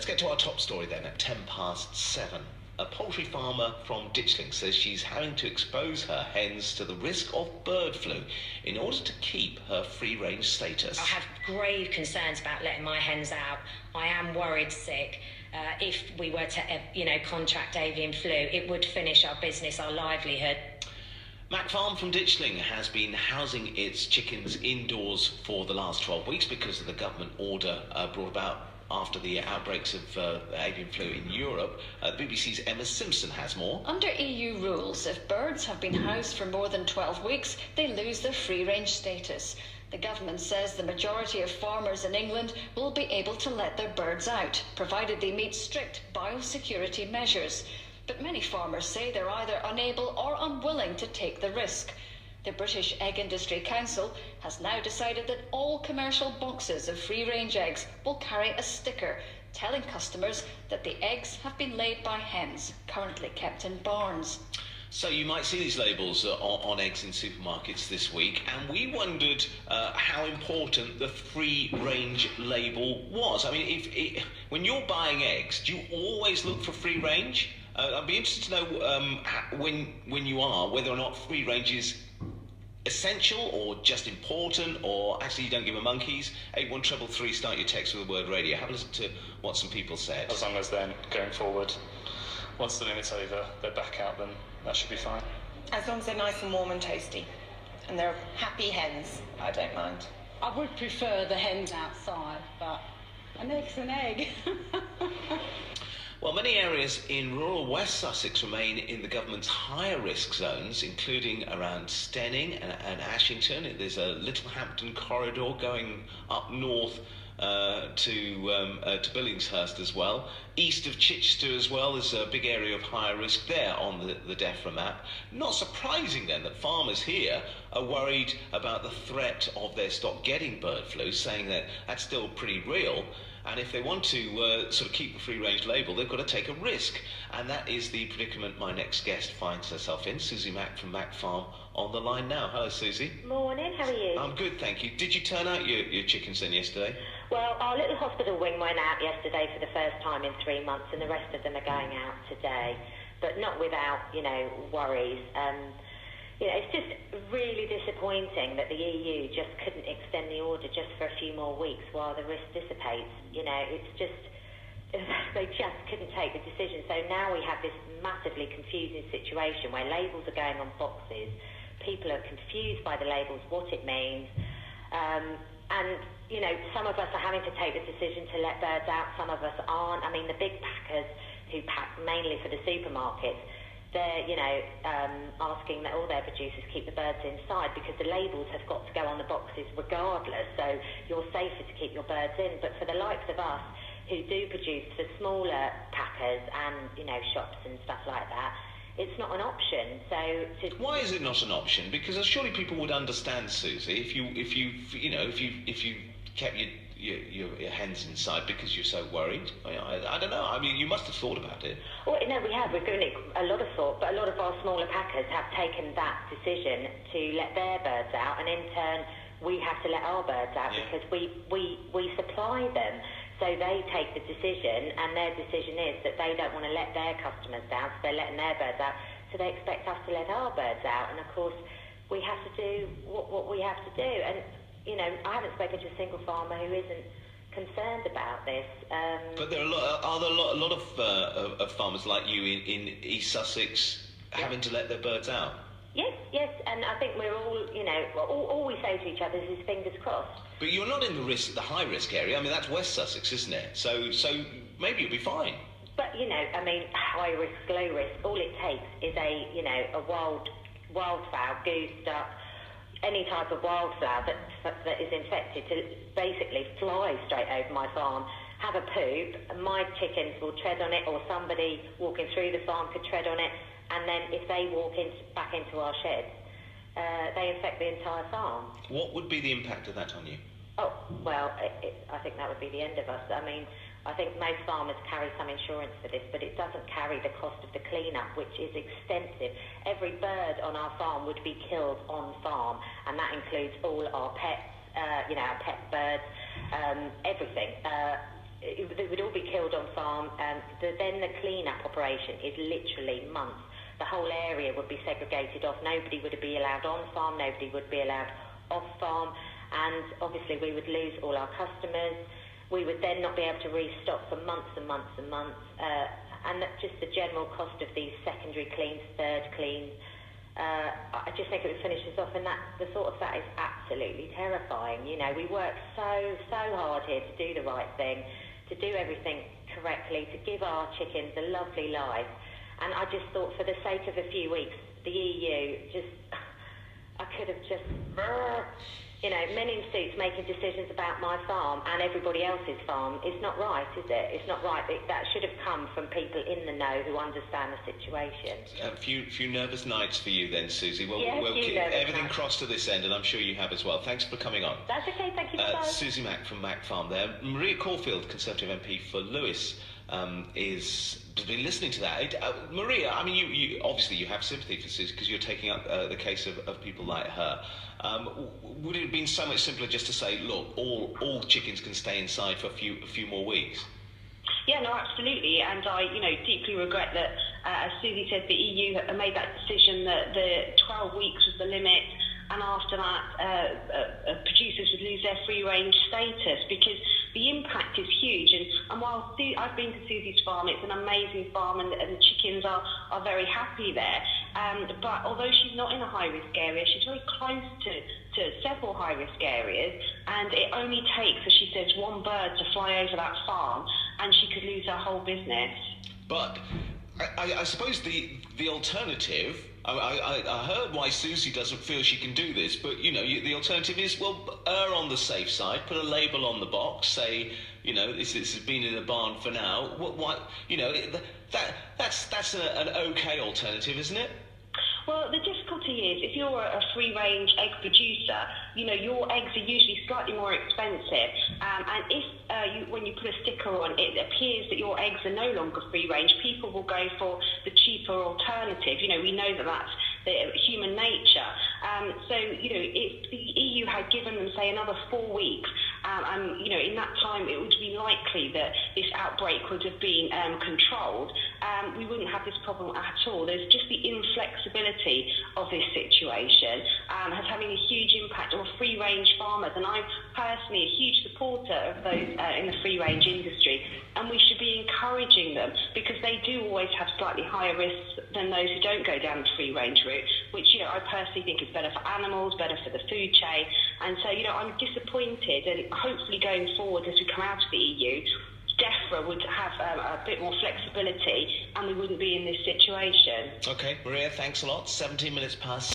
Let's get to our top story then at 7:10. A poultry farmer from Ditchling says she's having to expose her hens to the risk of bird flu in order to keep her free-range status. I have grave concerns about letting my hens out. I am worried sick. If we were to, contract avian flu, it would finish our business, our livelihood. Mac Farm from Ditchling has been housing its chickens indoors for the last 12 weeks because of the government order brought about after the outbreaks of avian flu in Europe. BBC's Emma Simpson has more. Under EU rules, if birds have been housed for more than 12 weeks, they lose their free-range status. The government says the majority of farmers in England will be able to let their birds out, provided they meet strict biosecurity measures. But many farmers say they're either unable or unwilling to take the risk. The British Egg Industry Council has now decided that all commercial boxes of free-range eggs will carry a sticker telling customers that the eggs have been laid by hens currently kept in barns. So you might see these labels on eggs in supermarkets this week, and we wondered how important the free-range label was. I mean, when you're buying eggs, do you always look for free-range? I'd be interested to know when you are, whether or not free-range is essential or just important, or actually you don't give a monkeys. 81333, start your text with the word radio. Have a listen to what some people said. As long as then going forward, once the limit's over, they're back out, then that should be fine. As long as they're nice and warm and toasty and they're happy hens, I don't mind. I would prefer the hens outside, but an egg's an egg. Well, many areas in rural West Sussex remain in the government's higher risk zones, including around Stenning and Ashington. There's a Littlehampton corridor going up north to Billingshurst as well. East of Chichester as well, there's a big area of higher risk there on the DEFRA map. Not surprising then that farmers here are worried about the threat of their stock getting bird flu, saying that that's still pretty real. And if they want to sort of keep the free-range label, they've got to take a risk. And that is the predicament my next guest finds herself in. Susie Mack from Mack Farm on the line now. Hello, Susie. Morning, how are you? I'm good, thank you. Did you turn out your chickens then yesterday? Well, our little hospital wing went out yesterday for the first time in 3 months, and the rest of them are going out today. But not without, worries. It's just really disappointing that the EU just couldn't extend the order just for a few more weeks while the risk dissipates. It's just, they just couldn't take the decision. So now we have this massively confusing situation where labels are going on boxes, people are confused by the labels, what it means, and some of us are having to take the decision to let birds out, some of us aren't. I mean, the big packers who pack mainly for the supermarkets, they're, asking that all their producers keep the birds inside because the labels have got to go on the boxes regardless, so you're safer to keep your birds in. But for the likes of us who do produce for smaller packers and, shops and stuff like that, it's not an option. So why is it not an option? Because surely people would understand, Susie, if you kept your hens inside because you're so worried. I don't know. I mean, you must have thought about it. Well, no, we have. We've given it a lot of thought, but a lot of our smaller packers have taken that decision to let their birds out, and in turn, we have to let our birds out because we supply them. So they take the decision, and their decision is that they don't want to let their customers down, so they're letting their birds out. So they expect us to let our birds out, and of course, we have to do what we have to do. And I haven't spoken to a single farmer who isn't concerned about this. But there are a lot of farmers like you in East Sussex having to let their birds out? Yes, and I think we're all, all we say to each other is fingers crossed. But you're not in the high risk area. I mean, that's West Sussex, isn't it? So maybe you'll be fine. But high risk, low risk. All it takes is a wildfowl, goose, duck, any type of wildflower that is infected to basically fly straight over my farm, have a poop, and my chickens will tread on it, or somebody walking through the farm could tread on it, and then if they walk back into our sheds, they infect the entire farm. What would be the impact of that on you? Oh, well, I think that would be the end of us. I mean, I think most farmers carry some insurance for this, but it doesn't carry the cost of the clean-up, which is extensive. Every bird on our farm would be killed on farm, and that includes all our pets, our pet birds, everything. They would all be killed on farm. farm, then the clean-up operation is literally months. The whole area would be segregated off. Nobody would be allowed on farm, nobody would be allowed off farm, and obviously we would lose all our customers. We would then not be able to restock for months and months and months, and just the general cost of these secondary cleans, third cleans. I just think it would finish us off, and the thought of that is absolutely terrifying. You know, we work so hard here to do the right thing, to do everything correctly, to give our chickens a lovely life. And I just thought, for the sake of a few weeks, the EU I could have just, men in suits making decisions about my farm and everybody else's farm. It's not right, is it? It's not right. That should have come from people in the know who understand the situation. A few nervous nights for you then, Susie. Well, yeah, we'll keep everything nights. crossed to this end, and I'm sure you have as well. Thanks for coming on. That's okay, thank you. Bye. Susie Mack from Mack Farm there. Maria Caulfield, Conservative MP for Lewis, has been listening to that. Maria, I mean, you obviously you have sympathy for Susie because you're taking up the case of people like her. Would it have been so much simpler just to say, look, all chickens can stay inside for a few more weeks? Yeah, no, absolutely, and I, deeply regret that, as Susie said, the EU made that decision that the 12 weeks was the limit, and after that, producers would lose their free-range status, because the impact is huge. And while I've been to Susie's farm, it's an amazing farm, and the chickens are very happy there. But although she's not in a high-risk area, she's very close to several high-risk areas, and it only takes, as she says, one bird to fly over that farm, and she could lose her whole business. But I suppose the alternative, I heard why Susie doesn't feel she can do this, but the alternative is, well, err on the safe side, put a label on the box, say, this has been in a barn for now. That's an okay alternative, isn't it? Well, the difficulty is, if you're a free-range egg producer, your eggs are usually slightly more expensive, and if when you put a sticker on, it appears that your eggs are no longer free-range, people will go for the cheaper alternative. We know that that's human nature. So, if the EU had given them, say, another 4 weeks, and, in that time it would be likely that this outbreak would have been controlled, we wouldn't have this problem at all. There's just the inflexibility of this situation has having a huge impact on free-range farmers, and I'm personally a huge supporter of those in the free-range industry, and we should be encouraging them, because they do always have slightly higher risks than those who don't go down the free-range route, which I personally think is better for animals, better for the food chain. And so I'm disappointed, and hopefully going forward as we come out of the EU, DEFRA would have a bit more flexibility, and we wouldn't be in this situation. Okay, Maria, thanks a lot. 17 minutes past